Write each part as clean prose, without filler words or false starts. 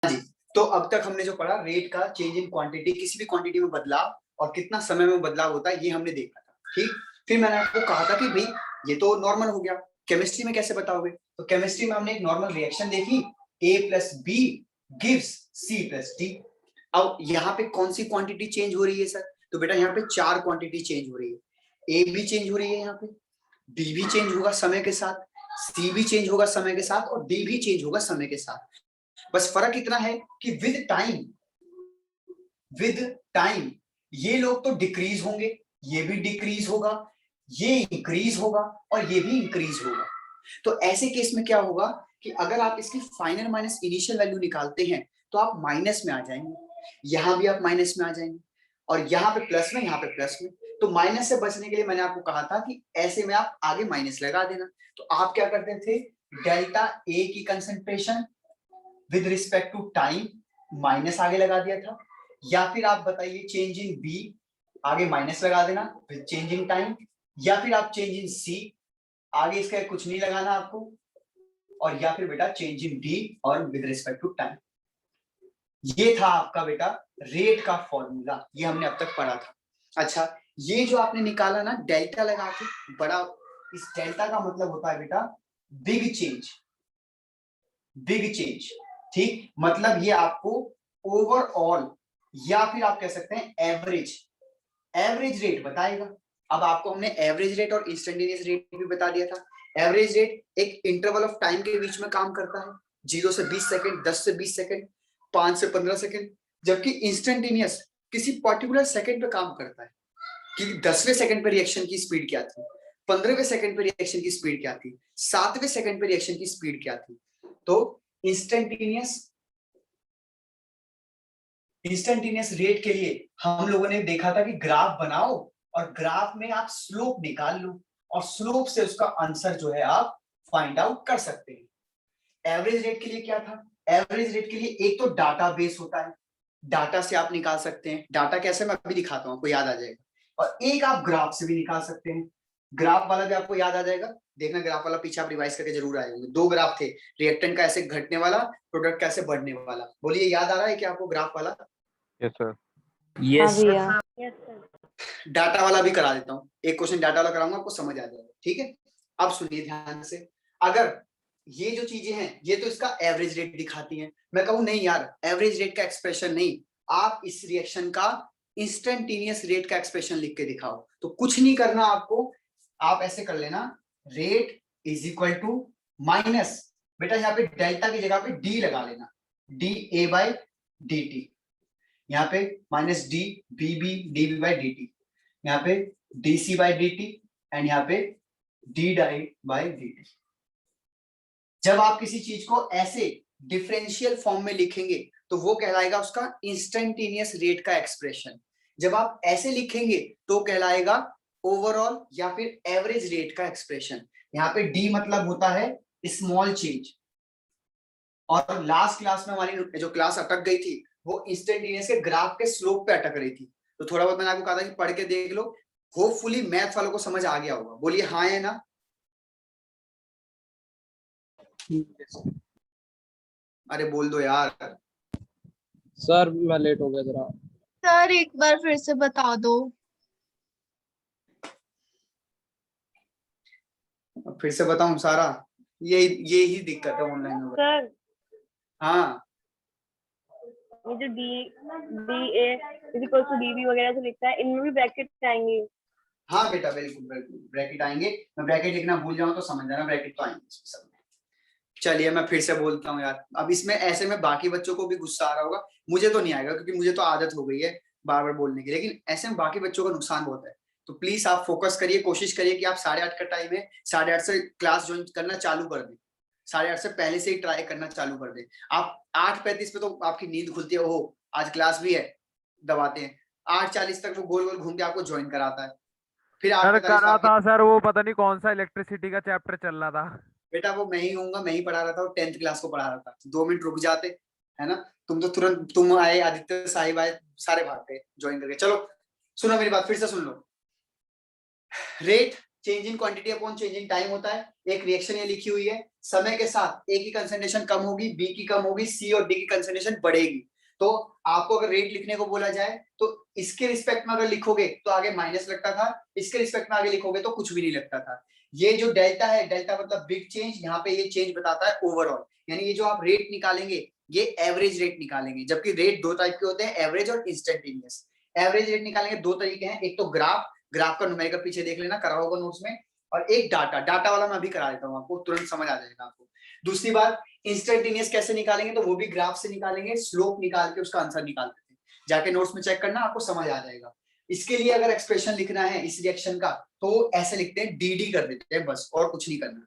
जी, तो अब तक हमने जो पढ़ा रेट का चेंज इन क्वांटिटी, किसी भी क्वांटिटी में बदलाव और कितना समय में बदलाव होता है ये हमने देखा था। ठीक, फिर मैंने आपको कहा था कि भाई ये तो नॉर्मल हो गया, केमिस्ट्री में कैसे बताओगे? तो केमिस्ट्री में हमने एक नॉर्मल रिएक्शन देखी, A plus B gives C plus D. अब यहाँ पे कौन सी क्वांटिटी चेंज हो रही है सर? तो बेटा यहाँ पे 4 क्वांटिटी चेंज हो रही है। A भी चेंज हो रही है, यहाँ पे B भी चेंज होगा समय के साथ, C भी चेंज होगा समय के साथ और D भी चेंज होगा समय के साथ। बस फर्क इतना है कि विद टाइम ये लोग तो डिक्रीज होंगे, ये भी डिक्रीज होगा, ये इंक्रीज होगा और ये भी इंक्रीज होगा। तो ऐसे केस में क्या होगा कि अगर आप इसकी फाइनल माइनस इनिशियल वैल्यू निकालते हैं तो आप माइनस में आ जाएंगे, यहां भी आप माइनस में आ जाएंगे और यहाँ पे प्लस में, यहाँ पे प्लस में। तो माइनस से बचने के लिए मैंने आपको कहा था कि ऐसे में आप आगे माइनस लगा देना। तो आप क्या करते थे, डेल्टा ए की concentration with respect to time minus आगे लगा दिया था, या फिर आप बताइए चेंज इन बी आगे माइनस लगा देना विद चेंज इन टाइम, या फिर आप चेंज इन सी आगे इसका कुछ नहीं लगाना आपको, और या फिर बेटा चेंज इन डी और विद रिस्पेक्ट टू टाइम। ये था आपका बेटा रेट का फॉर्मूला, ये हमने अब तक पढ़ा था। अच्छा, ये जो आपने निकाला ना डेल्टा लगा के बड़ा, इस डेल्टा का मतलब होता है बेटा बिग चेंज, बिग चेंज। ठीक, मतलब ये आपको ओवरऑल या फिर आप कह सकते हैं एवरेज रेट बताएगा। अब आपको हमने एवरेज रेट और इंस्टेंटेनियस रेट भी बता दिया था। एवरेज रेट एक इंटरवल ऑफ टाइम के बीच में काम करता है, 0 से 20 सेकंड, 10 से 20 सेकंड, 5 से 15 सेकंड, जबकि इंस्टेंटेनियस किसी पर्टिकुलर सेकंड पे काम करता है कि 10वें सेकंड पे रिएक्शन की स्पीड क्या थी, 15वें सेकंड पे रिएक्शन की स्पीड क्या थी, 7वें सेकंड पे रिएक्शन की स्पीड क्या थी। तो इंस्टेंटेनियस रेट के लिए हम लोगों ने देखा था कि ग्राफ बनाओ और ग्राफ में आप स्लोप निकाल लो और स्लोप से उसका आंसर जो है आप फाइंड आउट कर सकते हैं। एवरेज रेट के लिए क्या था, एवरेज रेट के लिए एक तो डाटा बेस होता है, डाटा से आप निकाल सकते हैं, डाटा कैसे मैं अभी दिखाता हूं आपको याद आ जाएगा, और एक आप ग्राफ से भी निकाल सकते हैं, ग्राफ वाला भी आपको याद आ जाएगा। देखना ग्राफ वाला पीछे आप रिवाइज करके जरूर आए होंगे। 2 ग्राफ थे, रिएक्टेंट का ऐसे घटने वाला, प्रोडक्ट का ऐसे बढ़ने वाला। बोलिए याद आ रहा है क्या आपको ग्राफ वाला? Yes sir. यस डाटा वाला भी करा देता हूँ, एक क्वेश्चन डाटा वाला कराऊंगा, आपको समझ आ जाएगा। ठीक है, अब सुनिए ध्यान से। अगर ये जो चीजें हैं ये तो इसका एवरेज रेट दिखाती हैं, मैं कहूँ नहीं यार एवरेज रेट का एक्सप्रेशन नहीं, आप इस रिएक्शन का इंस्टेंटेनियस रेट का एक्सप्रेशन लिख के दिखाओ। तो कुछ नहीं करना आपको, आप ऐसे कर लेना, rate is equal to minus, बेटा यहाँ पे डेल्टा की जगह पे डी लगा लेना, D A by D T, यहाँ पे minus D B B D B by D T, यहाँ पे D C by D T and यहाँ पे D die by D T. जब आप किसी चीज को ऐसे डिफरेंशियल फॉर्म में लिखेंगे तो वो कहलाएगा उसका इंस्टेंटेनियस रेट का एक्सप्रेशन, जब आप ऐसे लिखेंगे तो कहलाएगा ओवरऑल या फिर एवरेज रेट का एक्सप्रेशन। यहाँ पे डी मतलब होता है स्मॉल चेंज, और लास्ट क्लास में हमारी जो क्लास अटक गई थी वो इंस्टेंटेनियस के ग्राफ के स्लोप पे अटक रही थी, तो थोड़ा बहुत मैंने आपको कहा था कि पढ़ के देख लो, होपफुली मैथ वालों को समझ आ गया होगा। बोलिए हाँ या ना? अरे बोल दो यार। सर मैं लेट हो गया जरा। सर एक बार फिर से बता दो। फिर से बताऊं सारा? ये ही दिक्कत है ऑनलाइन में सर। हाँ, मुझे D A is equal to D B वगैरह जो लिखता है इनमें भी ब्रैकेट आएंगे? हाँ बेटा बिल्कुल बिल्कुल ब्रैकेट आएंगे, मैं ब्रैकेट लिखना भूल जाऊं तो समझ जाना, ब्रैकेट तो आएंगे इसमें सब में। चलिए मैं फिर से बोलता हूँ यार, अब इसमें ऐसे में बाकी बच्चों को भी गुस्सा आ रहा होगा, मुझे तो नहीं आएगा क्योंकि मुझे तो आदत हो गई है बार बार बोलने की, लेकिन ऐसे में बाकी बच्चों का नुकसान बहुत है। तो प्लीज आप फोकस करिए, कोशिश करिए कि आप 8:30 का टाइम है, 8:30 से क्लास ज्वाइन करना चालू कर दें, 8:30 से पहले से ही ट्राई करना चालू कर दें। आप 8:35 पे तो आपकी नींद खुलती है, ओहो आज क्लास भी है, दबाते हैं, 8:40 तक वो गोल गोल घूम के आपको ज्वाइन कराता है, फिर सर 8:45 करा था सर, वो पता नहीं कौन सा इलेक्ट्रिसिटी का चैप्टर चल रहा था। बेटा वो मैं ही हूँ, मैं ही पढ़ा रहा था, और 10th क्लास को पढ़ा रहा था, 2 मिनट रुक जाते, है ना? तुम तो तुरंत तुम आए, आदित्य साहिब आए, सारे भाग गए ज्वाइन करके। चलो सुनो मेरी बात, फिर से सुन लो। Rate change in quantity upon change in time होता है। एक रिएक्शन ये लिखी हुई है, समय के साथ ए की कंसंट्रेशन कम होगी, बी की कम होगी, सी और डी की कंसंट्रेशन बढ़ेगी। तो आपको अगर रेट लिखने को बोला जाए तो इसके रिस्पेक्ट में अगर लिखोगे तो आगे माइनस लगता था, इसके रिस्पेक्ट में आगे लिखोगे तो कुछ भी नहीं लगता था। ये जो डेल्टा है, डेल्टा मतलब बिग चेंज, यहाँ पे ये चेंज बताता है ओवरऑल, यानी ये जो आप रेट निकालेंगे ये एवरेज रेट निकालेंगे, जबकि रेट दो टाइप के होते हैं, एवरेज और इंस्टेंटेनियस। एवरेज रेट निकालेंगे दो तरीके हैं, एक तो ग्राफ का न्यूमेरिकल पीछे देख लेना, करा होगा नोट्स में, और एक डाटा वाला मैं अभी करा देता हूँ आपको, तुरंत समझ आ जाएगा आपको। दूसरी बात, इंस्टेंटेनियस कैसे निकालेंगे, तो वो भी ग्राफ से निकालेंगे, स्लोप निकाल के उसका आंसर निकालते थे, जाके नोट्स में चेक करना, आपको समझ आ जाएगा। इसके लिए अगर एक्सप्रेशन लिखना है इस रिएक्शन का तो ऐसे लिखते हैं, डी कर देते हैं बस, और कुछ नहीं करना।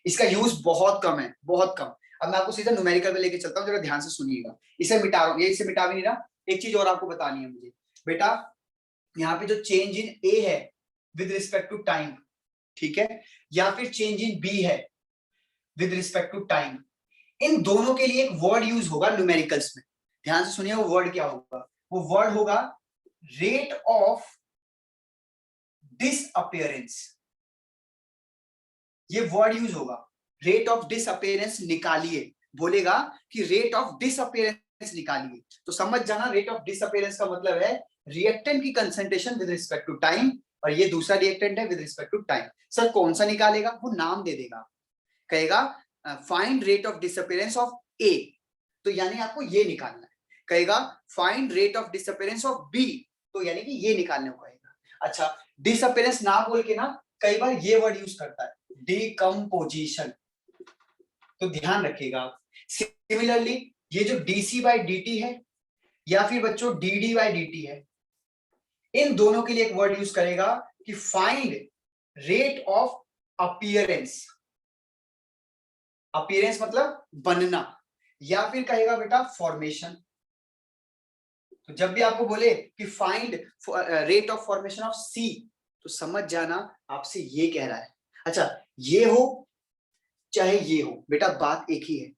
इसका यूज बहुत कम है, बहुत कम। अब मैं आपको सीधा न्यूमेरिकल पे लेके चलता हूँ, जरा ध्यान से सुनिएगा। इसे मिटा रहा हूँ, ये इसे मिटा भी नहीं रहा। एक चीज और आपको बतानी है मुझे बेटा, यहाँ पे जो चेंज इन ए है विद रिस्पेक्ट टू टाइम, ठीक है, या फिर चेंज इन बी है विद रिस्पेक्ट टू टाइम, इन दोनों के लिए एक वर्ड यूज होगा न्यूमेरिकल्स में। ध्यान से सुनिए, वो वर्ड क्या होगा, वो वर्ड होगा रेट ऑफ डिसअपियरेंस। ये वर्ड यूज होगा, रेट ऑफ डिसअपियरेंस निकालिए, बोलेगा कि रेट ऑफ डिसअपियरेंस निकालिए। तो समझ जाना, रेट ऑफ डिसअपियरेंस का मतलब है रिएक्टेंट की concentration with respect to time, और ये दूसरा रिएक्टेंट है with respect to time. Sir कौन सा निकालेगा, वो नाम दे देगा, कहेगा find rate of disappearance of A, तो यानी आपको ये निकालना है। कहेगा find rate of disappearance of B, तो यानी कि ये निकालने को कहेगा। अच्छा, डिसअपियरेंस ना बोल के ना कई बार ये वर्ड यूज करता है, डिकम्पोजिशन, तो ध्यान रखिएगा आप। सिमिलरली ये जो डीसी बाई dt है या फिर बच्चों dd बाई dt है, इन दोनों के लिए एक वर्ड यूज करेगा कि find rate of appearance. Appearance मतलब बनना, या फिर कहेगा बेटा फॉर्मेशन। तो जब भी आपको बोले कि find rate of formation of C, तो समझ जाना आपसे ये कह रहा है। अच्छा, ये हो चाहे ये हो बेटा, बात एक ही है।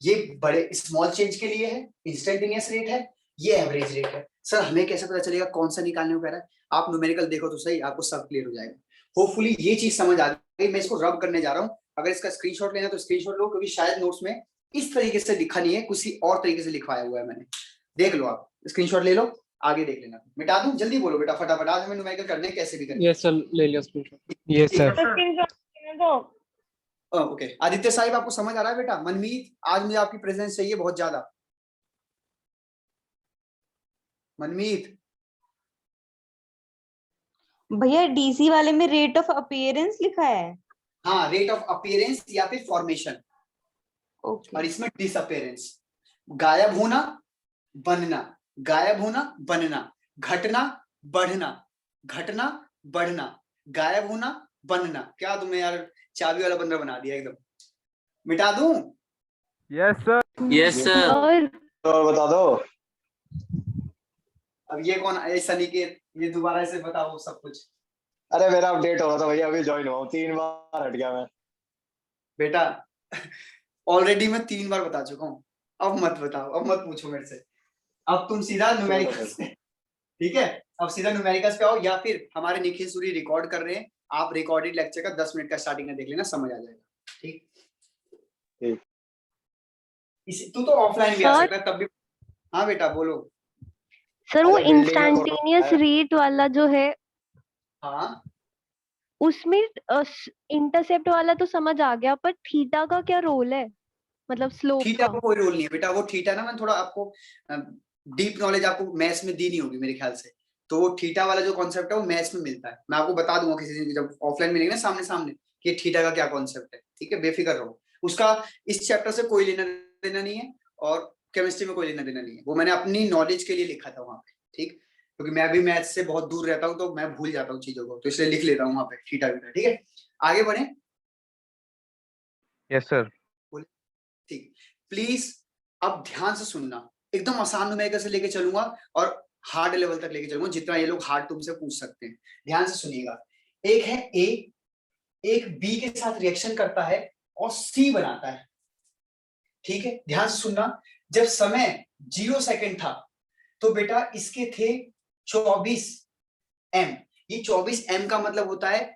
ये बड़े स्मॉल चेंज के लिए है, इंस्टेंटेनियस रेट है, ये एवरेज रेट है। सर हमें कैसे पता चलेगा कौन सा निकालने को कह रहा है? आप न्यूमेरिकल देखो तो सही, आपको सब क्लियर हो जाएगा। होपफुली ये चीज समझ आ गई। मैं इसको रब करने जा रहा हूँ, अगर इसका स्क्रीनशॉट लेना तो स्क्रीनशॉट लो, क्योंकि शायद नोट्स में इस तरीके से लिखा नहीं है, किसी और तरीके से लिखवाया हुआ है मैंने। देख लो, आप स्क्रीनशॉट ले लो, आगे देख लेना। मिटा दूं? जल्दी बोलो बेटा, फटाफट। आज हमें न्यूमेरिकल करने कैसे भी करने। यस सर, ले लिया screenshot. Yes sir. Okay, Aditya Sahib आपको समझ आ रहा है बेटा? मनमीत, आज मुझे आपकी प्रेजेंस चाहिए बहुत ज्यादा। मनमीत भैया डीसी वाले में रेट ऑफ अपीयरेंस लिखा है। हाँ, रेट ऑफ अपीयरेंस या फिर फॉर्मेशन। ओके। और इसमें डिसअपियरेंस, गायब होना बनना, गायब होना बनना, घटना बढ़ना, घटना बढ़ना, गायब होना बनना। क्या तुम्हें यार चाबी वाला बंदर बना दिया एकदम। मिटा दूं? Yes sir. Yes sir. और बता दो। अब ये कौन है? सनिकेत, ये दोबारा से बताओ सब कुछ। अरे मेरा अपडेट हो रहा था भैया, अभी ज्वाइन हुआ हूँ, 3 बार हट गया मैं। बेटा ऑलरेडी मैं 3 बार बता चुका हूँ, अब मत बताओ, अब मत पूछो मेरे से। अब तुम सीधा न्यूमेरिकल्स पे, ठीक है, अब सीधा न्यूमेरिकल्स पे आओ, या फिर हमारे निखिल सूरी रिकॉर्ड कर रहे हैं, आप रिकॉर्डेड लेक्चर का 10 मिनट का स्टार्टिंग में देख लेना, समझ आ जाएगा। ठीक ठीक। तू तो ऑफलाइन भी आ सकता है तब भी। हाँ बेटा बोलो। सर वो अरे building का इंस्टैंटेनियस है। रेट वाला जो है हाँ, उसमें इंटरसेप्ट वाला तो समझ आ गया, पर थीटा का क्या रोल है, मतलब स्लोप थीटा का? को कोई रोल नहीं है बेटा। वो थीटा ना, मैं थोड़ा आपको डीप नॉलेज आपको मैथ्स में दी नहीं होगी मेरे ख्याल से, तो वो थीटा वाला जो कॉन्सेप्ट है वो मैथ्स में मिलता है। मैं आपको बता दूंगा किसी दिन जब ऑफलाइन मिलेंगे ना सामने सामने कि थीटा का क्या कॉन्सेप्ट है, ठीक है, बेफिक्र रहो। उसका इस चैप्टर से कोई लेना देना नहीं है, और केमिस्ट्री में कोई लेना देना नहीं है, वो मैंने अपनी नॉलेज के लिए लिखा था वहां पे, ठीक, क्योंकि मैं भी मैथ्स से बहुत दूर रहता हूँ तो मैं भूल जाता हूँ चीजों को, तो इसलिए लिख लेता हूँ वहां पे थीटा वीटा। ठीक है, आगे बढ़े। Yes sir. ठीक, प्लीज अब ध्यान से सुनना, एकदम आसान न्यूमेरिकल से लेके चलूंगा और हार्ड लेवल तक लेके चलूंगा, जितना ये लोग हार्ड तुमसे पूछ सकते हैं। ध्यान से सुनिएगा, एक है ए, एक बी के साथ रिएक्शन करता है और सी बनाता है, ठीक है। ध्यान से सुनना, जब समय 0 सेकंड था तो बेटा इसके थे 24 एम। ये 24 एम का मतलब होता है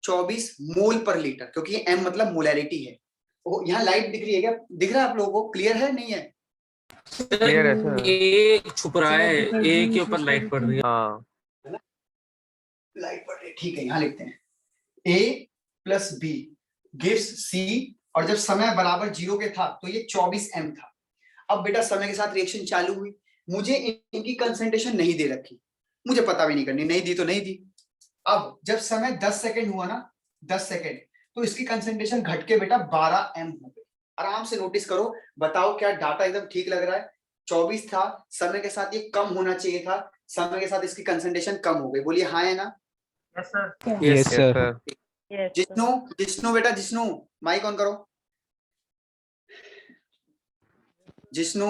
24 मोल पर लीटर, क्योंकि ये m मतलब मोलैरिटी है। यहाँ लाइट दिख रही है क्या? दिख रहा है आप लोगों को? क्लियर है नहीं है? क्लियर है सर। ए छुप रहा है, ए के ऊपर लाइट पड़ रही है। हाँ लाइट पड़ रही है, ठीक है, यहाँ लिखते हैं a plus B gives c, और जब समय बराबर 0 के था तो ये 24 m था। अब बेटा समय के साथ रिएक्शन चालू हुई, मुझे इनकी कंसंट्रेशन नहीं दे रखी, मुझे पता भी नहीं करनी, नहीं दी तो नहीं दी। अब जब समय 10 सेकंड हुआ ना, 10 सेकंड, तो इसकी कंसंट्रेशन घट के बेटा 12 m हो गई। आराम से नोटिस करो, बताओ क्या डाटा एकदम ठीक लग रहा है? 24 था, समय के साथ ये कम होना चाहिए था, समय के साथ इसकी कंसंट्रेशन कम हो गई। बोलिए हाँ है ना? Yes sir, yes yes sir. Yes Jishnu, Jishnu बेटा, जिष्णु माइक ऑन करो। जिष्णु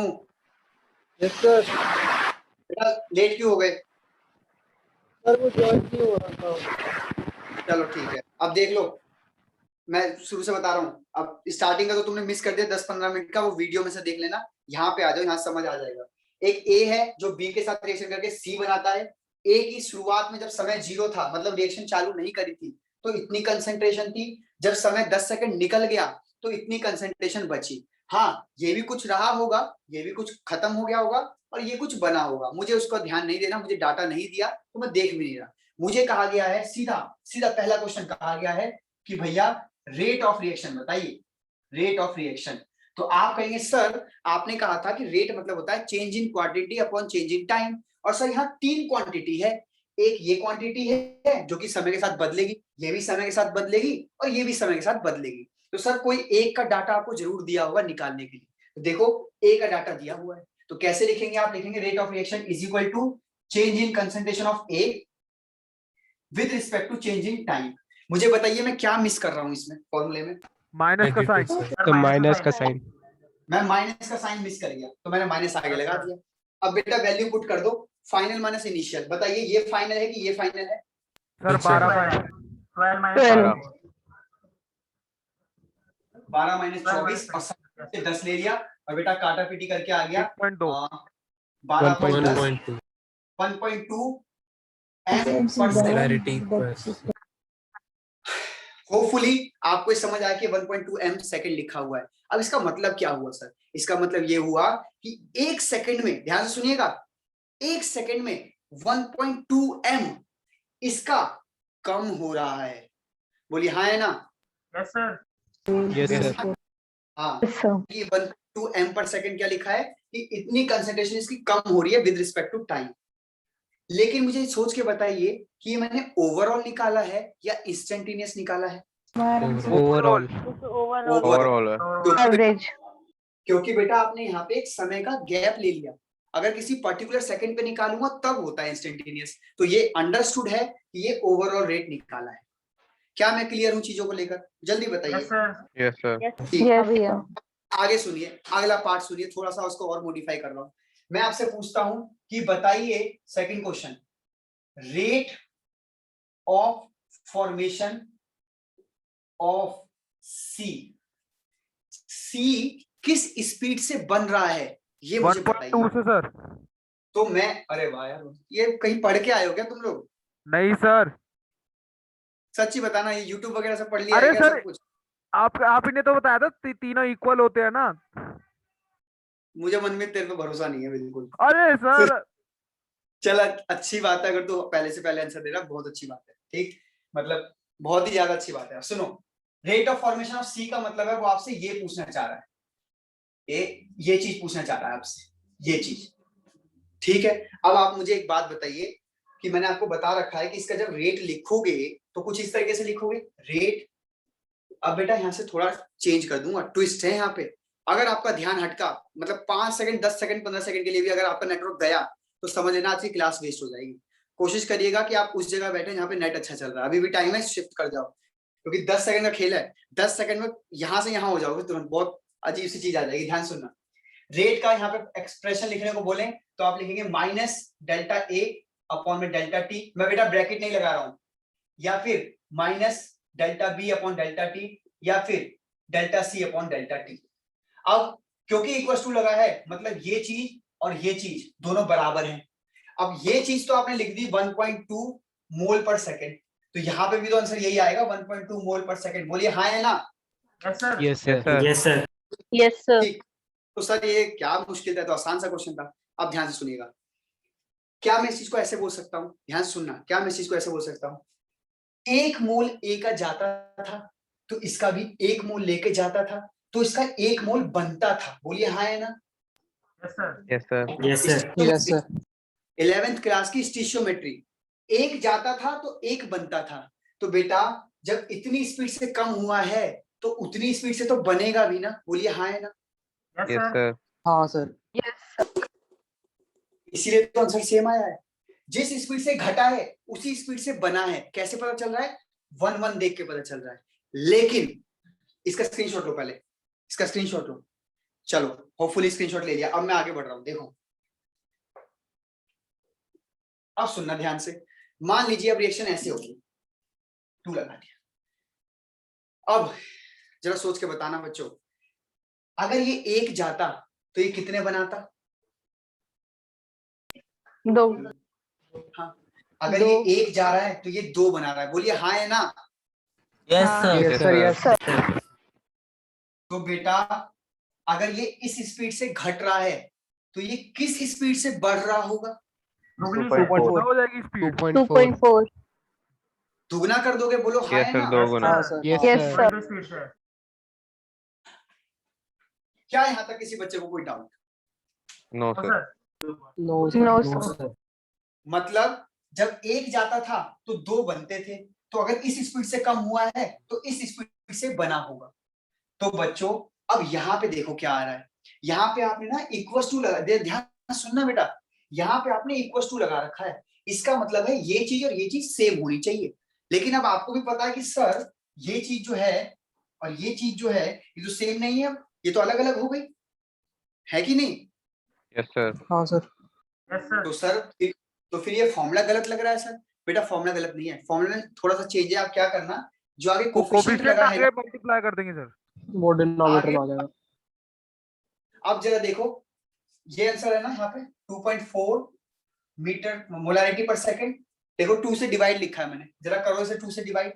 बेटा लेट क्यों हो गए? सर वो ज्वाइन नहीं हो रहा था। चलो ठीक है, अब देख लो, मैं शुरू से बता रहा हूँ। अब स्टार्टिंग का तो तुमने मिस कर दिया 10-15 मिनट का, वो वीडियो में से देख लेना। यहाँ पे आ जाओ, यहाँ समझ आ जाएगा। एक ए है जो बी के साथ रिएक्शन करके सी बनाता है। ए की शुरुआत में जब समय 0 था, मतलब रिएक्शन चालू नहीं करी थी, तो इतनी कंसंट्रेशन थी। जब समय 10 सेकंड निकल गया तो इतनी कंसंट्रेशन बची। हाँ, ये भी कुछ रहा होगा, ये भी कुछ खत्म हो गया होगा, और ये कुछ बना होगा। मुझे उसको ध्यान नहीं देना, मुझे डाटा नहीं दिया तो मैं देख भी नहीं रहा। मुझे कहा गया है सीधा सीधा पहला क्वेश्चन कहा गया है कि भैया रेट ऑफ रिएक्शन बताइए, रेट ऑफ रिएक्शन। तो आप कहेंगे सर आपने कहा था कि रेट मतलब होता है change in quantity upon change in time, और सर यहाँ 3 क्वांटिटी है। एक ये क्वांटिटी है जो कि समय के साथ बदलेगी, ये भी समय के साथ बदलेगी, और ये भी समय के साथ बदलेगी। तो सर कोई एक का डाटा आपको जरूर दिया होगा निकालने के लिए। तो देखो ए का डाटा दिया हुआ है, तो कैसे लिखेंगे आप? लिखेंगे rate of reaction is equal to change in concentration of A with respect to change in time. मुझे बताइए मैं क्या मिस कर रहा हूं इसमें फॉर्मूले में? माइनस का साइन। तो माइनस का साइन। मैं माइनस का साइन मिस कर गया, तो मैंने माइनस आगे लगा दिया। अब बेटा वैल्यू पुट कर दो, फाइनल माइनस इनिशियल। बताइए ये फाइनल है कि ये फाइनल है? सर 12 माइनस 12 माइनस 24 और 10 ले लिया, और बेटा काटा पीटी करके आ गया 1.2 12.2 1.2 m पर सेकंड। मोलैरिटी होपफुली आपको ये समझ आया कि 1.2 m सेकंड लिखा हुआ है। अब इसका मतलब क्या हुआ सर? इसका मतलब ये हुआ कि 1 सेकंड में, ध्यान से सुनिएगा, 1 सेकंड में 1.2 m इसका कम हो रहा है। बोलिए हाँ है ना? Yes sir, yes sir. हाँ, ये 1.2 m पर सेकंड क्या लिखा है कि इतनी कंसंट्रेशन इसकी कम हो रही है विद रिस्पेक्ट टू टाइम। लेकिन मुझे सोच के बताइए कि ये मैंने ओवरऑल निकाला है या इंस्टेंटेनियस निकाला है? ओवरऑल। ओवरऑल है। एवरेज। क्योंकि बेटा आपने यहाँ पे एक समय का गैप ले लिया। अगर किसी पर्टिकुलर सेकंड पे निकालूंगा तब होता है इंस्टेंटेनियस। तो ये अंडरस्टूड है कि ये ओवरऑल रेट निकाला है। क्या मैं क्लियर हूँ चीजों को लेकर? जल्दी बताइए। Yes sir. ठीक। भैया। आगे सुनिए, अगला पार्ट सुनिए, थोड़ा सा उसको और मॉडिफाई कर रहा हूं। मैं आपसे पूछता हूं कि बताइए second question, rate of formation of C, C किस स्पीड से बन रहा है ये मुझे 1.2 बताइए। से सर। तो मैं, अरे वाह यार, ये कहीं पढ़ के आए हो क्या तुम लोग? नहीं सर। सच्ची बताना, ये YouTube वगैरह से पढ़ लिया अरे है क्या सर, सब कुछ? आप इन्हें तो बताया था तीनों इक्वल होते हैं ना। मुझे मन में तेरे पे भरोसा नहीं है बिल्कुल। अरे सर चल अच्छी बात है, अगर तू पहले से पहले आंसर दे रहा, बहुत अच्छी बात है। ठीक, मतलब बहुत ही ज्यादा अच्छी बात है। सुनो, रेट ऑफ फॉर्मेशन ऑफ सी का मतलब है वो आपसे ये पूछना चाह रहा है, ये चीज पूछना चाह रहा है आपसे, ये चीज। ठीक है, अब आप मुझे एक बात बताइए कि मैंने आपको बता रखा है कि इसका जब रेट लिखोगे तो कुछ इस तरीके से लिखोगे, रेट। अब बेटा यहाँ से थोड़ा चेंज कर दूंगा, ट्विस्ट है यहाँ पे। अगर आपका ध्यान हटका, मतलब 5 सेकंड 10 सेकंड 15 सेकंड के लिए भी अगर आपका नेटवर्क गया तो समझ लेना आपकी क्लास वेस्ट हो जाएगी। कोशिश करिएगा कि आप उस जगह बैठे जहाँ पे नेट अच्छा चल रहा है। अभी भी टाइम है, शिफ्ट कर जाओ, क्योंकि 10 सेकंड का खेल है। 10 सेकंड में यहाँ से यहाँ हो जाओगे तुरंत, बहुत अजीब सी चीज आ जाएगी। ध्यान सुनना, रेट का यहाँ पे एक्सप्रेशन लिखने को बोले तो आप लिखेंगे माइनस डेल्टा ए अपॉन में डेल्टा टी। मैं बेटा ब्रैकेट नहीं लगा रहा हूँ, या फिर minus delta B upon delta T, या फिर delta C upon delta T. अब क्योंकि इक्वल टू लगा है, मतलब ये चीज और ये चीज दोनों बराबर हैं। अब ये चीज तो आपने लिख दी 1.2 मोल पर सेकेंड, तो यहाँ पे भी तो आंसर यही आएगा 1.2 मोल पर सेकंड। बोलिए हाँ है ना? Yes sir. Yes sir. Yes sir. ठीक। तो सर ये क्या मुश्किल था, तो आसान सा क्वेश्चन था। अब ध्यान से सुनिएगा, क्या मैं इस चीज को ऐसे बोल सकता हूँ, ध्यान से सुनना, क्या मैं इस चीज को ऐसे बोल सकता हूँ, 1 मोल ए का जाता था तो इसका भी 1 मोल लेके जाता था, तो इसका 1 मोल बनता था। बोलिए हाँ है ना? Yes sir. Yes sir. Yes sir. Yes sir 11th class की स्टीशियोमेट्री, 1 जाता था तो 1 बनता था। तो बेटा जब इतनी स्पीड से कम हुआ है तो उतनी स्पीड से तो बनेगा भी ना। बोलिए हाँ है ना? Yes sir. हाँ सर इसीलिए तो आंसर सेम आया है। जिस स्पीड से घटा है उसी स्पीड से बना है। कैसे पता चल रहा है? 1-1 देख के पता चल रहा है। लेकिन इसका स्क्रीनशॉट लो, पहले इसका स्क्रीनशॉट लो। चलो होपफुली स्क्रीनशॉट ले लिया। अब मैं आगे बढ़ रहा हूं, देखो अब सुनना ध्यान से। मान लीजिए अब रिएक्शन ऐसे होगी, 2 लगा दिया। अब जरा सोच के बताना बच्चों, अगर ये 1 जाता तो ये कितने बनाता? 2। हाँ, अगर ये 1 जा रहा है तो ये 2 बना रहा है। बोलिए हाँ है ना? यस हाँ। यस सर यस तो बेटा अगर ये इस स्पीड से घट रहा है तो ये किस स्पीड से बढ़ रहा होगा? दुगनी 2.4 से हो जाएगी स्पीड। 2.4। दुगना कर दोगे? बोलो हाँ यस है सर, ना? 2 गुना। हाँ सर यस सर। स्पीड से। क्या यहाँ तक किसी बच्चे को कोई doubt? No sir. No no sir sir. मतलब जब 1 जाता था तो 2 बनते थे, तो अगर इस स्पीड से कम हुआ है तो इस स्पीड से बना होगा। तो बच्चों अब यहाँ पे देखो क्या आ रहा है। यहाँ पे आपने ना इक्वल टू लगा, ध्यान सुनना बेटा, यहाँ पे आपने इक्वल टू लगा रखा है। इसका मतलब है ये चीज और ये चीज सेम होनी चाहिए। लेकिन अब आपको भी पता है कि सर ये चीज जो है और ये चीज जो है ये तो सेम नहीं है, अब ये तो अलग अलग हो गई, है कि नहीं? Yes sir. हाँ सर यस सर। तो सर तो फिर ये फॉर्मूला गलत लग रहा है सर। बेटा फॉर्मूला गलत नहीं है, फॉर्मूला में थोड़ा सा चेंज है। आप क्या करना, जो आगे कोफिशिएंट कोफिशिएंट लगा है आगे मल्टीप्लाई कर देंगे सर। वो डिनोमिनेटर में आ आगे, जाएगा। अब जरा देखो ये आंसर है ना यहाँ पे 2.4 मीटर मोलारिटी पर सेकंड। देखो 2 से डिवाइड लिखा है मैंने, जरा करो इसे 2 से डिवाइड।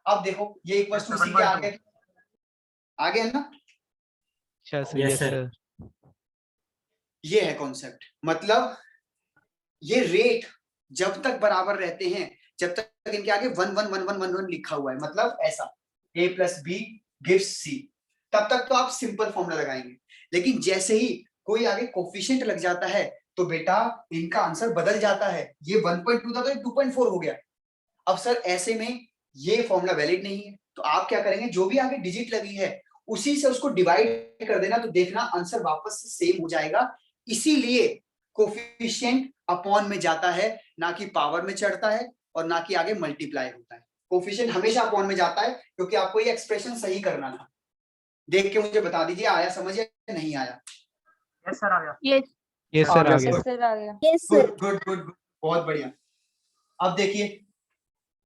अब देखो ये इक्वल टू सी के आगे है ना? Yes sir. ये है कॉन्सेप्ट। मतलब ये रेट जब तक बराबर रहते हैं, जब तक इनके आगे 1 लिखा हुआ है, मतलब ऐसा a + b गिव्स c, तब तक तो आप सिंपल फॉर्मूला लगाएंगे। लेकिन जैसे ही कोई आगे कोफिशिएंट लग जाता है तो बेटा इनका आंसर बदल जाता है। ये 1.2 था तो ये 2.4 हो गया। अब सर ऐसे में ये फॉर्मूला वैलिड नहीं है, तो आप क्या करेंगे, जो भी आगे डिजिट लगी है उसी से उसको डिवाइड कर देना, तो देखना आंसर वापस से सेम हो जाएगा। इसीलिए कोफिशिएंट अपॉन में जाता है, ना कि पावर में चढ़ता है और ना कि आगे मल्टीप्लाई होता है। कोफिशिएंट हमेशा अपॉन में जाता है, क्योंकि आपको ये एक्सप्रेशन सही करना था। देख के मुझे बता दीजिए आया समझ या नहीं आया? यस सर आ गया। यस यस सर, आ गया। यस सर आ गया। गुड गुड गुड, बहुत बढ़िया। अब देखिए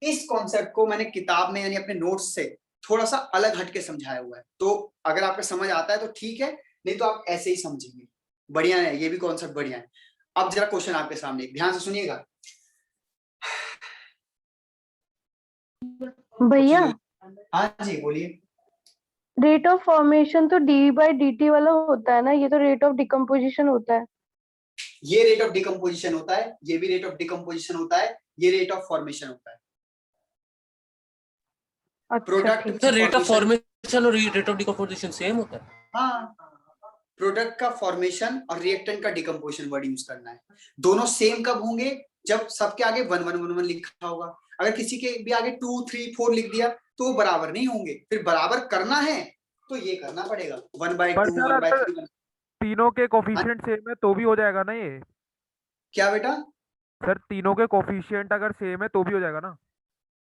इस कॉन्सेप्ट को मैंने किताब में यानी अपने नोट्स से थोड़ा सा अलग हटके समझाया हुआ है। तो अगर आपको समझ आता है तो ठीक है, नहीं तो आप ऐसे ही समझेंगे। बढ़िया है, ये भी कॉन्सेप्ट बढ़िया है। अब जरा क्वेश्चन आपके सामने, ध्यान से सुनिएगा भैया। हाँ जी बोलिए। रेट ऑफ फॉर्मेशन तो dv/dt वाला होता है ना, ये तो रेट ऑफ डिकम्पोजिशन होता है। ये रेट ऑफ डिकम्पोजिशन होता है, ये भी रेट ऑफ डिकम्पोजिशन होता है, ये रेट ऑफ फॉर्मेशन होता है। अच्छा प्रोडक्ट ठीक सर रेट ऑफ फॉर्मेशन और रेट ऑफ डिकम्पोजिशन सेम होता है? हाँ, प्रोडक्ट का फॉर्मेशन और रिएक्टेंट का डिकम्पोजिशन वर्ड यूज करना है। दोनों सेम कब होंगे? जब सबके आगे 1 लिखा होगा। अगर किसी के भी आगे 2, 3, 4 लिख दिया तो वो बराबर नहीं होंगे। फिर बराबर करना है तो ये करना पड़ेगा 1/2 सर, 1/3। तीनों के कोफिशिएंट सेम है तो भी हो जाएगा ना ये? क्या बेटा? सर तीनों के कोफिशिएंट अगर सेम है तो भी हो जाएगा ना?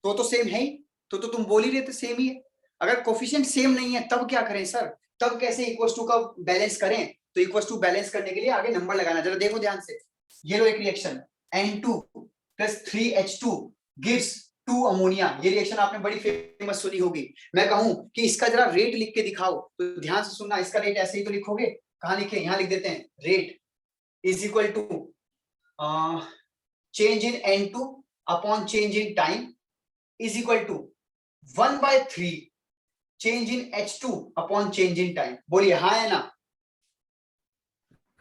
तो सेम है ही, तो तुम बोल ही रहे थे सेम ही है। अगर कोफिशिएंट सेम नहीं है तब क्या करें सर? तब कैसे इक्वल टू का बैलेंस करें? तो इक्वल टू बैलेंस करने के लिए आगे नंबर लगाना। जरा देखो ध्यान से, ये लो एक reaction N2 + 3H2 gives 2 ammonia. ये रिएक्शन आपने बड़ी फेमस सुनी होगी। मैं कहूं कि इसका जरा रेट लिख के दिखाओ, तो ध्यान से सुनना। इसका रेट ऐसे ही तो लिखोगे, कहां लिखे? यहां लिख देते हैं, rate is equal to change in N2 upon change in time is equal to 1/3 change in H2 upon change in time. बोलिए हाँ या ना?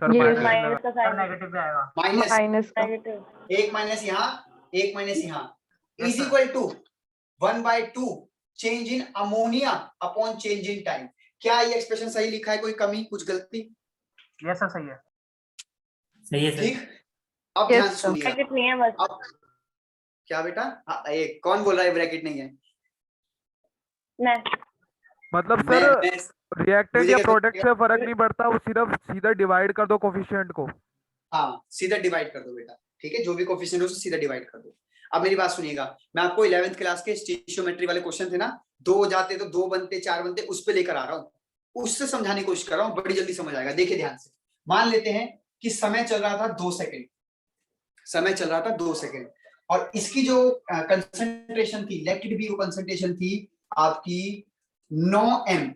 Sir Yes. माइनस का साइन नेगेटिव भी आएगा। माइनस, माइनस का नेगेटिव। एक माइनस यहाँ, एक माइनस यहाँ, Yes, is sir. Equal to 1/2 change in ammonia upon change in time. क्या ये एक्सप्रेशन सही लिखा है? कोई कमी, कुछ गलती? यस सर सही है। सही है सर। ठीक, अब Yes, ध्यान से sir. सुनिएगा। ब्रैकेट नहीं है बस। अब क्या बेटा? हाँ, ये कौन बोल रहा है ब्रैकेट नहीं है? मैं मतलब मैं, सर मैं रिएक्टेंट मुझे या क्या प्रोडक्ट लगता से फर्क नहीं पड़ता, वो सिर्फ सीधा डिवाइड कर दो कोफिशिएंट को। हाँ, सीधा डिवाइड कर दो बेटा, ठीक है? जो भी कोफिशिएंट हो उसे सीधा डिवाइड कर दो। अब मेरी बात सुनिएगा, मैं आपको 11th क्लास के स्टीशियोमेट्री वाले क्वेश्चन थे ना, 2 हो जाते तो 2 बनते, 4 बनते, उस पे लेकर आ रहा हूँ, उससे समझाने की कोशिश कर रहा हूँ, बड़ी जल्दी समझ आएगा। देखिए ध्यान से, मान लेते हैं कि समय चल रहा था 2 सेकंड, समय चल रहा था 2 सेकंड, और इसकी जो कंसंट्रेशन थी, इलेक्ट्रिक बी कंसंट्रेशन थी आपकी 9m।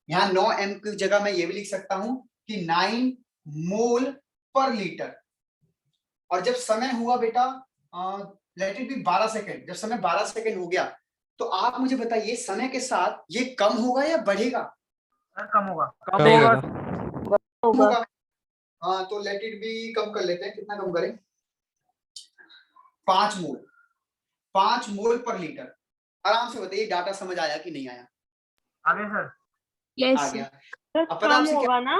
यहाँ 9m की जगह मैं ये भी लिख सकता हूं कि 9 मोल पर लीटर। और जब समय हुआ बेटा लेट इट बी 12 सेकंड, जब समय 12 सेकंड हो गया, तो आप मुझे बताइए समय के साथ ये कम होगा या बढ़ेगा? सर कम होगा। कम होगा। होगा। हाँ, तो लेट इट बी कम कर लेते हैं। कितना कम करें? 5 मोल, 5 मोल पर लीटर। आराम से बताइए, डाटा समझ आया कि नहीं आया? आगे सर। आ गया। तो अब पता कम आपसे क्या? होगा ना?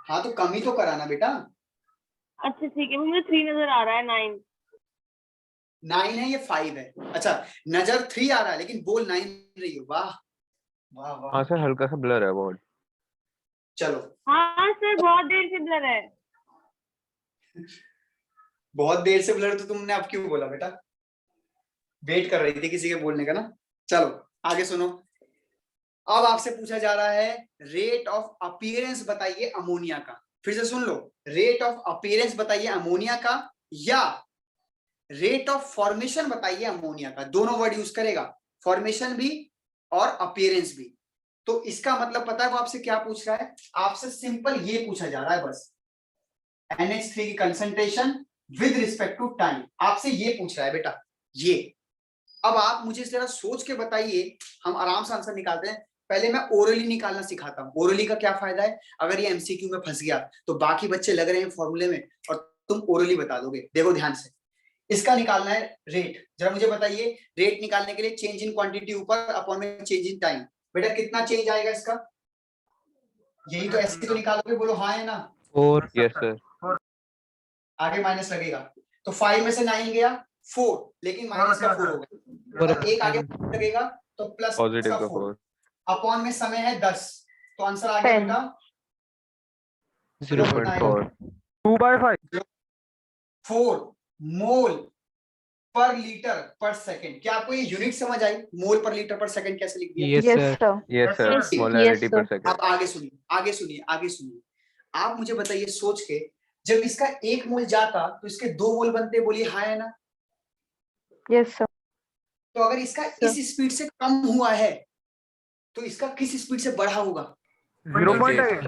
हाँ, तो कम ही तो कराना बेटा। अच्छा ठीक है, मुझे 3 नजर आ रहा है। 9 9 है, ये 5 है। अच्छा, नजर 3 आ रहा है लेकिन बोल 9 रही हो। वाह वाह वाह। हाँ सर, हल्का सा ब्लर है बहुत। चलो, हाँ सर, बहुत देर से ब्लर है। बहुत देर से ब्लर तो तुमने अब क्यों बोला बेटा? वेट कर रही थी किसी के बोलने का ना। चलो आगे सुनो। अब आपसे पूछा जा रहा है रेट ऑफ अपीयरेंस बताइए अमोनिया का। फिर से सुन लो, रेट ऑफ अपीयरेंस बताइए अमोनिया का, या रेट ऑफ फॉर्मेशन बताइए अमोनिया का। दोनों वर्ड यूज करेगा, फॉर्मेशन भी और अपीयरेंस भी। तो इसका मतलब पता है वो आपसे क्या पूछ रहा है? आपसे सिंपल ये पूछा जा रहा है बस, NH3 की concentration with respect to time, आपसे ये पूछ रहा है बेटा ये। अब आप मुझे जरा सोच के बताइए, हम आराम से आंसर निकालते हैं। पहले मैं ओरली निकालना सिखाता हूँ। ओरली का क्या फायदा है? अगर ये MCQ में फंस गया तो बाकी बच्चे लग रहे हैं फॉर्मूले में और तुम ओरली बता दोगे। देखो ध्यान से, इसका निकालना है रेट। जरा मुझे बताइए, रेट निकालने के लिए चेंज इन क्वांटिटी ऊपर अपॉन में चेंज इन टाइम। बेटा कितना चेंज आएगा इसका? यही तो ऐसे तो निकालोगे, बोलो हाँ या ना? 4। Yes sir. आगे माइनस लगेगा तो 5 में से 9 गया 4, लेकिन माइनस का 4 होगा। और एक आगे लगेगा तो प्लस पॉजिटिव का का 4। 4। अपॉन में समय है 10, तो आंसर आ गया 10। बेटा 0.4। 2/5। 4 मोल पर लीटर पर सेकंड। क्या आपको ये यूनिट समझ आई? मोल पर लीटर पर सेकंड कैसे लिख दिया? Yes Yes, sir. sir. Yes sir, Yes, molarity yes, पर sir. सेकंड। अब आगे सुनिए, आगे सुनिए, आगे सुनिए। आप मुझे बताइए सोच के, जब इसका 1 मोल जाता तो इसके 2 मोल बनते। बोलिए हाँ या ना? Yes, sir. तो अगर इसका इस स्पीड से कम हुआ है तो इसका किस स्पीड से बढ़ा होगा? 0.8।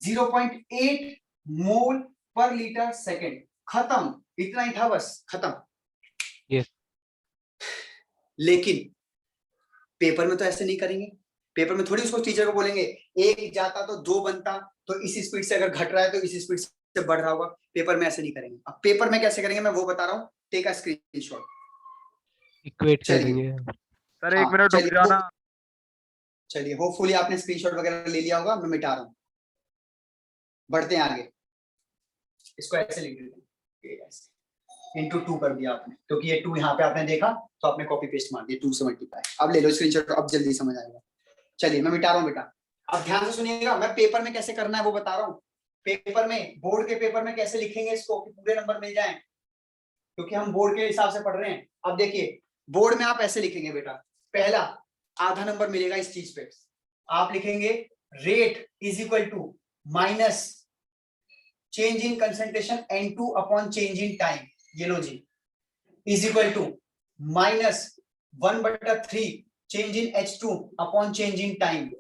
0.8 मोल पर लीटर सेकंड। खत्म, इतना ही था बस, खत्म। Yes. लेकिन पेपर में तो ऐसे नहीं करेंगे। पेपर में थोड़ी उसको टीचर को बोलेंगे 1 जाता तो 2 बनता, तो इस स्पीड से अगर घट रहा है तो इस स्पीड से बढ़ रहा होगा। पेपर में ऐसे नहीं करेंगे। अब पेपर में कैसे करेंगे मैं वो बता रहा हूँ। Take a screenshot. इक्वेट चलिए। करेंगे। सर 1 हाँ, मिनट रुक चलिए, जाना। चलिए होपफुली आपने स्क्रीनशॉट वगैरह ले लिया होगा। मैं मिटा रहा हूँ, बढ़ते हैं आगे। इसको ऐसे लिख देते हैं, इंटू 2 कर दिया आपने, क्योंकि ये 2 यहाँ पे आपने देखा तो आपने कॉपी पेस्ट मार दिया, 2 से मल्टीप्लाई। अब ले लो स्क्रीनशॉट, अब जल्दी समझ आएगा। चलिए मैं मिटा रहा हूँ बेटा। अब ध्यान से सुनिएगा, मैं पेपर में कैसे करना है वो बता रहा हूँ। पेपर में, बोर्ड के पेपर में कैसे लिखेंगे इसको कि पूरे नंबर मिल जाएं, क्योंकि हम बोर्ड के हिसाब से पढ़ रहे हैं। अब देखिए बोर्ड में आप ऐसे लिखेंगे बेटा, पहला आधा नंबर मिलेगा इस चीज पे। आप लिखेंगे rate is equal to minus change in concentration N2 upon change in time. ये लो जी, is equal to minus 1/3 change in H2 upon change in time,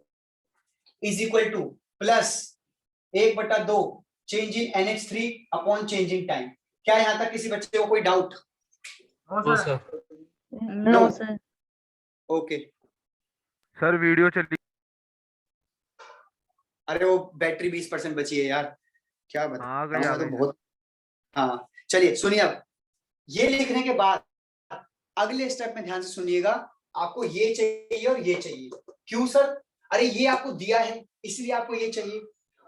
is equal to plus 1/2 change in NH3 upon change in time. क्या यहां तक किसी बच्चे को कोई doubt? No sir. No No. Sir. Okay. Sir video चली। अरे वो बैटरी 20% बची है यार, क्या आ बताऊं, गई, आ मैं तो गई। बहुत। हाँ चलिए सुनिए, अब ये लिखने के बाद अगले स्टेप में ध्यान से सुनिएगा। आपको ये चाहिए और ये चाहिए। क्यों सर? अरे ये आपको दिया है इसलिए आपको ये चाहिए,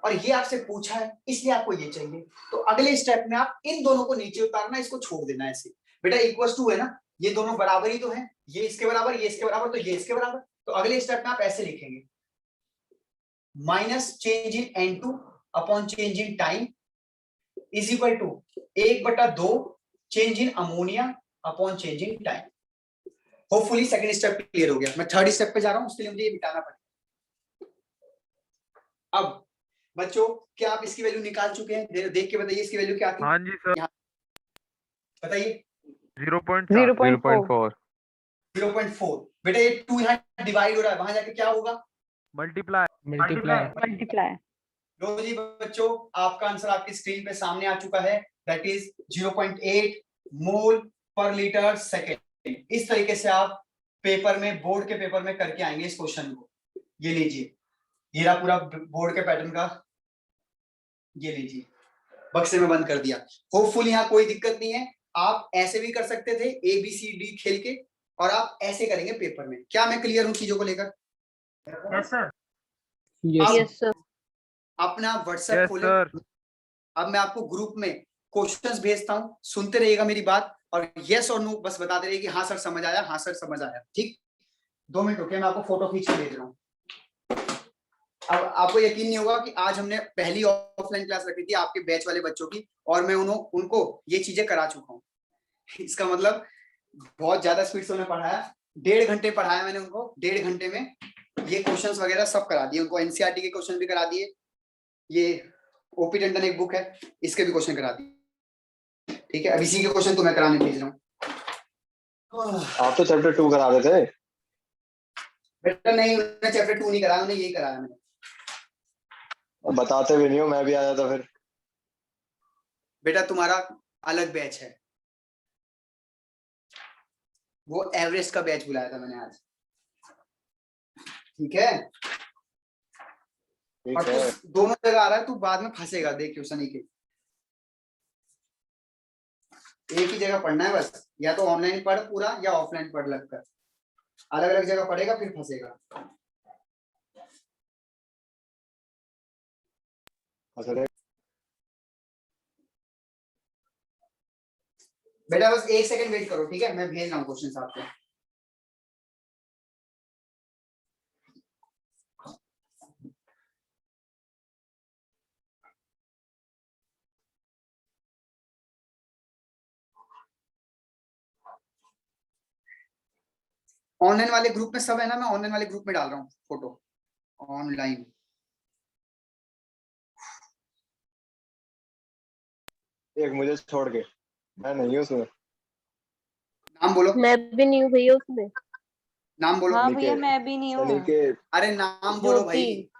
और ये आपसे पूछा है इसलिए आपको ये चाहिए। तो अगले स्टेप में आप इन दोनों को नीचे उतारना, इसको छोड़ देना ऐसे। बेटा इक्वल टू है ना, ये दोनों बराबर ही तो है, ये इसके बराबर, ये इसके बराबर, तो ये इसके बराबर। तो अगले स्टेप में आप ऐसे लिखेंगे, minus change in N2 upon change in time is equal to 1/2 change in ammonia upon change in time. Hopefully second step clear हो गया। मैं थर्ड स्टेप पे जा रहा हूं, उसके लिए मुझे ये मिटाना पड़ेगा। अब बच्चों, क्या आप इसकी वैल्यू निकाल चुके हैं? देख के बताइए इसकी वैल्यू क्या थी। हाँ जी सर। बताइए। 0.4। 0.4 0.4। बेटा ये 2 यहाँ डिवाइड हो रहा है, वहां जाके क्या होगा? मल्टीप्लाई। मल्टीप्लाई। लो जी बच्चों, आपका आंसर आपकी स्क्रीन पे सामने आ चुका है, दैट इज 0.8 मोल पर लीटर सेकेंड। इस तरीके से आप पेपर में, बोर्ड के पेपर में करके आएंगे इस क्वेश्चन को। ये लीजिए, ये रहा पूरा बोर्ड के पैटर्न का, ये लीजिए, बक्से में बंद कर दिया। होपफुली यहाँ कोई दिक्कत नहीं है। आप ऐसे भी कर सकते थे ABCD खेल के, और आप ऐसे करेंगे पेपर में। क्या मैं क्लियर हूँ चीजों को लेकर? Yes sir. Yes sir. अपना व्हाट्सएप यस खोले। सर। अब मैं आपको ग्रुप में क्वेश्चंस भेजता हूं, सुनते रहिएगा मेरी बात, और यस और नो बस बताते रहिए कि हाँ सर समझ आया, हाँ सर समझ आया। ठीक, 2 मिनट रुकिए, मैं आपको फोटो खींच के भेज रहा हूँ। अब आपको यकीन नहीं होगा कि आज हमने पहली ऑफलाइन क्लास रखी थी आपके बैच वाले बच्चों की, और मैं उनको ये चीजें करा चुका हूँ। इसका मतलब बहुत ज्यादा स्पीड से उन्हें पढ़ाया, 1.5 घंटे पढ़ाया मैंने उनको। 1.5 घंटे में ये क्वेश्चंस वगैरह सब करा दिए उनको। NCERT के क्वेश्चन भी करा दिए, ये OP टंडन एक बुक है, इसके भी क्वेश्चन करा दिए। ठीक है, अब इसी के क्वेश्चन तो मैं कराने भेज रहा हूँ। आप तो चैप्टर 2 करा रहे थे। बेटा नहीं, उन्होंने चैप्टर 2 नहीं कराया, उन्हें यही कराया मैंने। बताते भी नहीं हो, मैं भी आ जाता फिर। बेटा तुम्हारा अलग बैच है, वो एवरेस्ट का बैच बुलाया था मैंने आज। ठीक है, ठीक और है। तू दोनों जगह आ रहा है, तू बाद में फंसेगा, देखियो सनी के। एक ही जगह पढ़ना है बस, या तो ऑनलाइन पढ़ पूरा या ऑफलाइन पढ़ लगकर। अलग अलग जगह पढ़ेगा फिर फंसेगा। अरे बेटा बस 1 सेकंड वेट करो, ठीक है, मैं भेज रहा हूँ क्वेश्चन आपको। ऑनलाइन वाले ग्रुप में सब है ना, मैं ऑनलाइन वाले ग्रुप में डाल रहा हूँ फोटो ऑनलाइन। एक मुझे छोड़ के, मैं नहीं हूँ उसमें। नाम बोलो, मैं भी नहीं हूँ भैया उसमें। नाम बोलो। हाँ भैया निकेत, मैं भी नहीं हूँ। निकेत, अरे नाम बोलो भाई।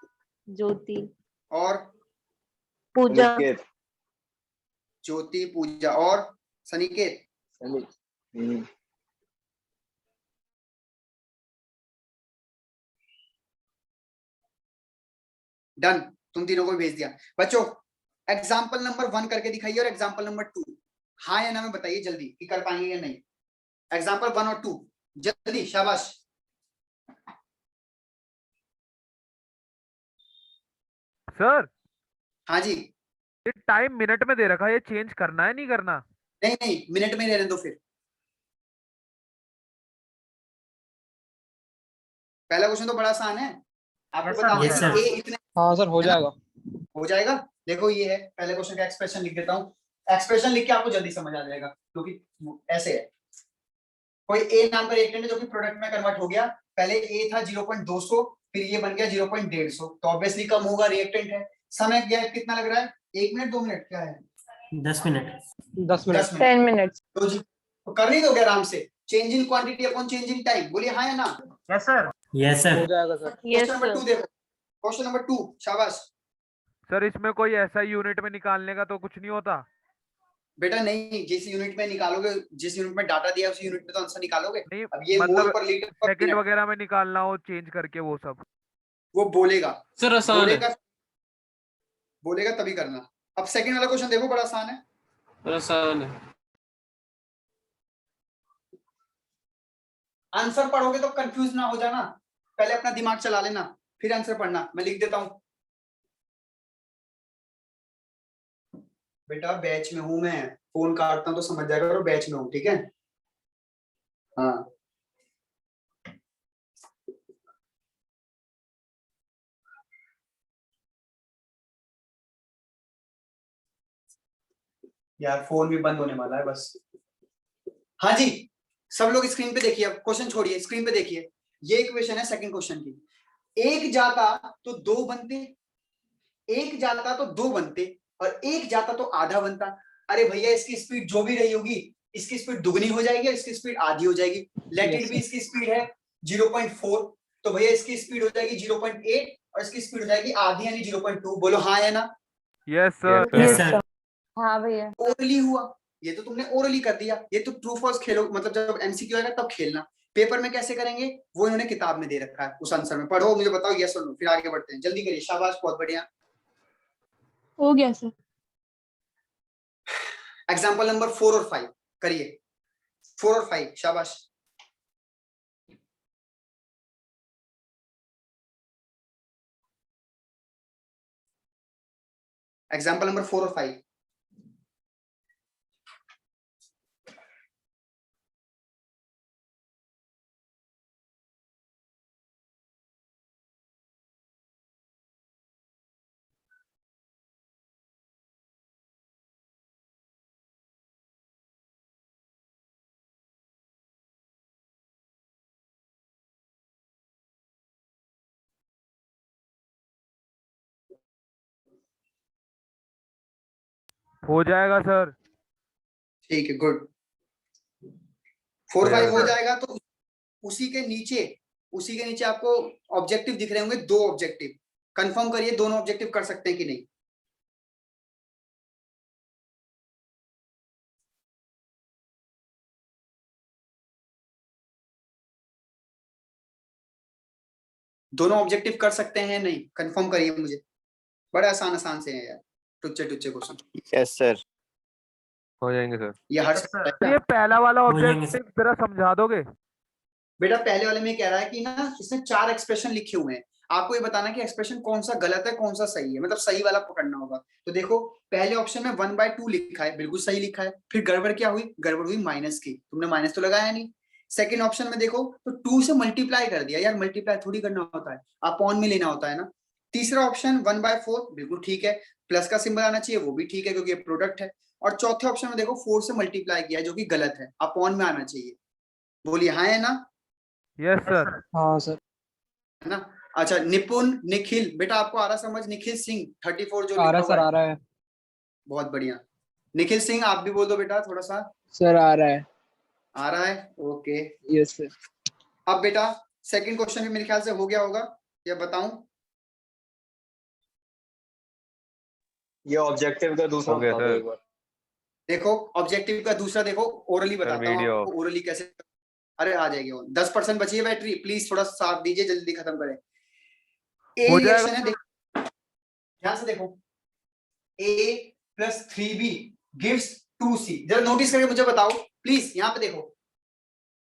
ज्योति। और पूजा। निकेत, ज्योति, पूजा और सनिकेत। सनी। डन, तुम तीनों को भेज दिया। बच्चों एग्जाम्पल नंबर 1 करके दिखाइए और एग्जाम्पल नंबर 2 हाँ या ना में बताइए जल्दी कि कर पाएंगे या नहीं। एग्जाम्पल 1 और 2 जल्दी, शाबाश। सर हाँ जी। ये टाइम मिनट में दे रखा है, ये चेंज करना है नहीं करना? नहीं नहीं, मिनट में रहने दो फिर। पहला क्वेश्चन तो बड़ा आसान है, आपको बताओ Yes, sir. ए इतने हाँ सर हो जाएगा। हो जाएगा। देखो ये है पहले क्वेश्चन का एक्सप्रेशन लिख देता हूँ। एक्सप्रेशन लिख के आपको जल्दी समझ आ जाएगा, क्योंकि ऐसे है। कोई ए नाम का रिएक्टेंट है जो कि प्रोडक्ट में कन्वर्ट हो गया। पहले ए था 0.200, फिर ये बन गया 0.150, तो ऑब्वियसली कम होगा, रिएक्टेंट है। समय गैप कितना लग रहा है? 1 मिनट 2 मिनट क्या है? 10 मिनट। 10 मिनट। 10 मिनट। 10 मिनट्स। तो जी तो कर नहीं दोगे आराम से? Change in quantity upon change in time, बोलिए हाँ या ना। Yes sir. यस हो सर। जाएगा सर। यस क्वेश्चन नंबर 2 देखो, क्वेश्चन नंबर 2, शाबाश। सर इसमें कोई ऐसा यूनिट में निकालने का तो कुछ नहीं होता? बेटा नहीं, जिस यूनिट में निकालोगे, जिस यूनिट में डाटा दिया है उसी यूनिट में तो आंसर निकालोगे। नहीं अब ये मोल मतलब पर लीटर पर सेकंड मिनट वगैरह में निकालना हो चेंज करके वो सब। वो बोलेगा, सर आसान है, बोलेगा बोलेगा तभी करना। अब सेकंड वाला क्वेश्चन देखो, बड़ा आसान है। सर आसान है। आंसर पढ़ोगे तो कंफ्यूज ना हो जाना, पहले अपना दिमाग चला लेना फिर आंसर पढ़ना। मैं लिख देता हूं बेटा, बैच में हूं मैं, फोन काटता हूं तो समझ जाएगा और बैच में हूं, ठीक है। हाँ यार फोन भी बंद होने वाला है बस। हाँ जी, सब लोग स्क्रीन पे देखिए, अब क्वेश्चन छोड़िए, स्क्रीन पे देखिए। ये इक्वेशन है सेकंड क्वेश्चन की। एक जाता तो दो बनते, एक जाता तो दो बनते, और एक जाता तो आधा बनता। अरे भैया, इसकी स्पीड जो भी रही होगी, इसकी स्पीड दुगनी हो जाएगी और इसकी स्पीड आधी हो जाएगी। लेट इट बी, इसकी स्पीड है 0.4, तो भैया इसकी स्पीड हो जाएगी 0.8 और इसकी स्पीड हो जाएगी आधी यानी 0.2। बोलो हाँ या ना। Yes sir. Yes, sir. हाँ भैया। ओरली हुआ, ये तो तुमने ओरली कर दिया। ये तो ट्रू फॉल्स खेलो, मतलब जब एमसीक्यू आएगा तब खेलना। पेपर में कैसे करेंगे वो इन्होंने किताब में दे रखा है, उस आंसर में पढ़ो, मुझे बताओ यस और नो, फिर आगे बढ़ते हैं। जल्दी करिए, शाबाश, बहुत बढ़िया। हो गया सर। एग्जाम्पल नंबर 4 और 5 करिए, 4 और 5, शाबाश। एग्जाम्पल नंबर 4 और 5। हो जाएगा सर। ठीक है, गुड। 4 हो 5 जाएगा हो सर। जाएगा तो उसी के नीचे आपको ऑब्जेक्टिव दिख रहे होंगे, 2 ऑब्जेक्टिव। कंफर्म करिए दोनों ऑब्जेक्टिव कर सकते हैं कि नहीं। दोनों ऑब्जेक्टिव कर सकते हैं नहीं, कंफर्म करिए मुझे। बड़े आसान आसान से हैं यार, टुच्चे टुच्चे क्वेश्चन। यस सर, हो जाएंगे सर। ये हर ये पहला वाला हो जाएंगे ऑब्जेक्टिव जरा समझा दोगे? बेटा पहले वाले में कह रहा है कि ना, इसमें 4 एक्सप्रेशन लिखे हुए हैं, आपको ये बताना कि एक्सप्रेशन कौन सा गलत है कौन सा सही है, मतलब सही वाला पकड़ना होगा। तो देखो, पहले ऑप्शन में 1/2 लिखा है, बिल्कुल सही लिखा है। फिर गड़बड़ क्या हुई, गड़बड़ हुई माइनस की, तुमने माइनस तो लगाया नहीं। सेकंड ऑप्शन में देखो तो 2 से मल्टीप्लाई कर दिया, यार मल्टीप्लाई थोड़ी करना होता है, अपॉन में लेना होता है ना। तीसरा ऑप्शन 1/4 बिल्कुल ठीक है, प्लस का सिंबल आना चाहिए, वो भी ठीक है क्योंकि ये प्रोडक्ट है। और चौथे ऑप्शन में देखो 4 से मल्टीप्लाई किया जो कि गलत है, अपॉन में आना चाहिए। बोलिए हाँ है ना। Yes sir. हाँ सर। है ना। अच्छा, निपुण, निखिल, बेटा आपको आ रहा समझ? निखिल सिंह 34 जो आ लिखा रहा है हुआ सर, है, आ रहा है बहुत बढ़िया। निखिल सिंह आप भी बोल दो बेटा थोड़ा सा। सर, आ रहा है। आ रहा है, ओके। Yes sir. अब बेटा सेकंड क्वेश्चन भी मेरे ख्याल से हो गया होगा, या बताऊं? ये ऑब्जेक्टिव का दूसरा हो गया बता दो सर। एक बार। देखो ऑब्जेक्टिव का दूसरा देखो, ओरली बताता हूँ वीडियो। आपको, ओरली कैसे। अरे आ जाएगी वो, 10% बची है बैटरी, प्लीज थोड़ा साथ दीजिए, जल्दी खत्म करें। ए हो रिएक्शन जाएगा है, देखो ध्यान से देखो। A + 3B gives 2C। जरा नोटिस करके मुझे बताओ प्लीज, यहाँ पे देखो।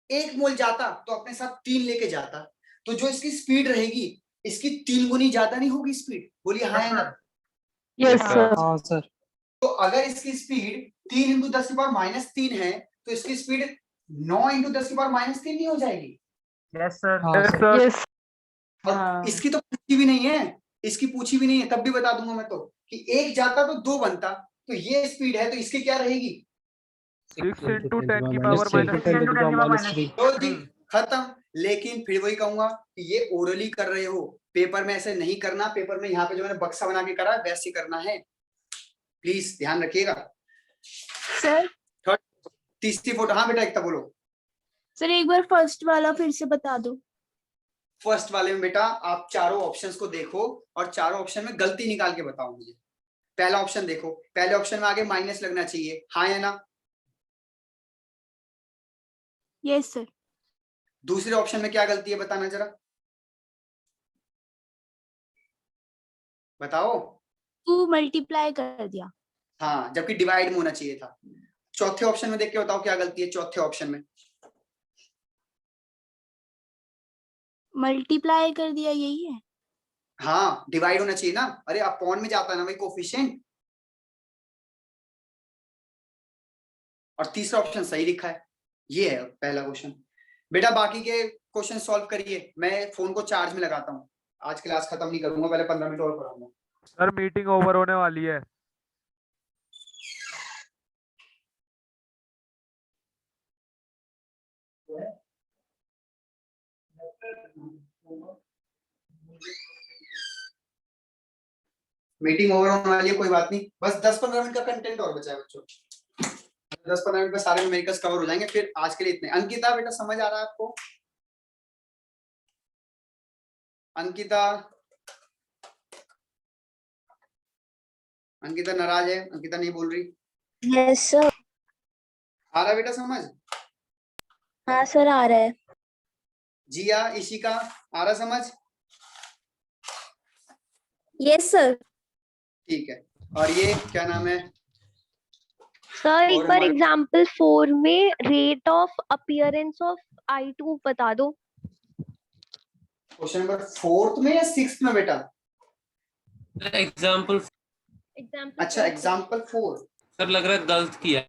1 मोल जाता तो अपने साथ 3 लेके जाता, तो जो इसकी स्पीड रहेगी, इसकी 3 गुनी ज्यादा नहीं होगी स्पीड? बोलिए हाँ या ना। Yes sir. हाँ सर। तो अगर इसकी स्पीड 3 × 10⁻³ है, तो इसकी स्पीड 9 × 10⁻³ नहीं हो जाएगी? Yes, sir. हाँ यस सर। सर। यस। और इसकी तो पूछी भी नहीं है, इसकी पूछी भी नहीं है, तब भी बता दूंगा मैं तो कि 1 जाता तो 2 बनता, तो ये स्पीड है तो इसकी क्या रहेगी? 6 × 10 की पावर -3। तो जी खत्म। लेकिन फिर वही कहूंगा कि ये ओरली कर रहे हो, पेपर में ऐसे नहीं करना। पेपर में यहाँ पे जो मैंने बक्सा बना के करा वैसे करना है, प्लीज ध्यान रखिएगा। सर तीसरी फोटो, हाँ बेटा एकता बोलो। सर एक बार फर्स्ट वाला फिर से बता दो। फर्स्ट वाले में बेटा आप चारों ऑप्शंस को देखो और चारों ऑप्शन में गलती निकाल के बताओ मुझे। पहला ऑप्शन देखो, पहले ऑप्शन में आगे माइनस लगना चाहिए, हाँ या ना? Yes sir. दूसरे ऑप्शन में क्या गलती है बताना जरा, बताओ। 2 मल्टीप्लाई कर दिया। हाँ, जबकि डिवाइड में होना चाहिए था। चौथे ऑप्शन में देख के बताओ क्या गलती है चौथे ऑप्शन में। मल्टीप्लाई कर दिया, यही है। हाँ, डिवाइड होना चाहिए ना, अरे अपॉन में जाता है ना भाई कोफिशिएंट। और तीसरा ऑप्शन सही लिखा है, ये है पहला क्वेश्चन। बेटा बाकी के क्वेश्चन सॉल्व करिए, मैं फोन को चार्ज में लगाता हूँ, आज क्लास खत्म नहीं करूंगा, पहले 15 मिनट और पढ़ाऊंगा। सर मीटिंग ओवर होने वाली है। मीटिंग ओवर होने वाली है, कोई बात नहीं, बस 10-15 मिनट का कंटेंट और बचा है बच्चों। 10-15 मिनट में सारे न्यूमेरिकल्स कवर हो जाएंगे, फिर आज के लिए इतने। अंकिता बेटा समझ आ रहा है आपको? अंकिता, अंकिता नाराज है, अंकिता नहीं बोल रही। Yes sir. आ रहा है बेटा समझ? हाँ सर आ रहा है। जिया, इशिका, आ रहा समझ? Yes sir. ठीक है, और ये क्या नाम है? सर एक और बार हमारा- एग्जाम्पल 4 में rate of appearance of I2 बता दो। क्वेश्चन नंबर 4 में या 6 में बेटा? एग्जाम्पल एग्जाम्पल अच्छा, एग्जाम्पल 4। सर लग रहा है गलत किया।